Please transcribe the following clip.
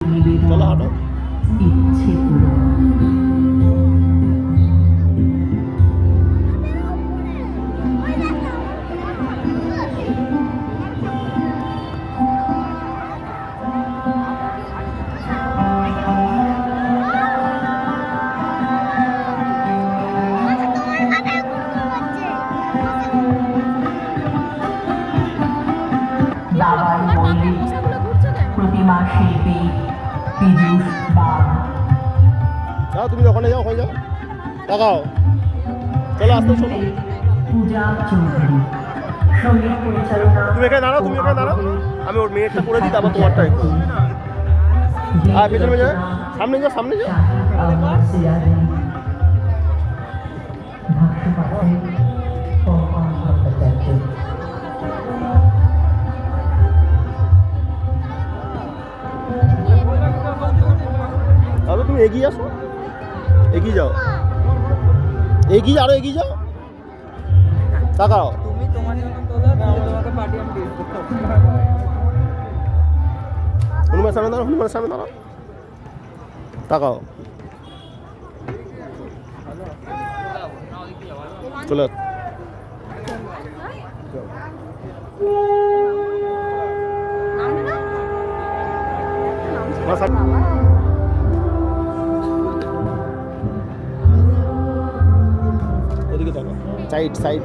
চলো হাঁটো। ইচ্ছে পূরণ। দাবাই মল্লিক, প্রতিমা শিল্পী পীযূষ বাগ। যাও তুমি ওখানে যাও, ওখানে যাও, তাকাও, চলো আসতে চলো। পূজা চৌধুরী, সঙ্গীত পরিচালনা। তুমি এখানে দাঁড়াও, তুমি এখানে দাঁড়াও, আমি ওর মেয়েরটা করে দিই, তারপর তোমারটা একটু। আর পেছনে পেছনে, সামনে যাও, সামনে যাও। তাহলে তুমি এগিয়ে আসো, এগিয়ে যাও, এগিয়ে আরো এগিয়ে যাও, তাকাও। তুমি তোমার জন্য তোলো, তাহলে তোমাকে পার্টি আমি দিয়ে দেবো। হনুমান সামনে দাঁড়াও, হনুমান সামনে দাঁড়াও, তাকাও, চলে ওদিকে তাকাও, সাইড সাইড।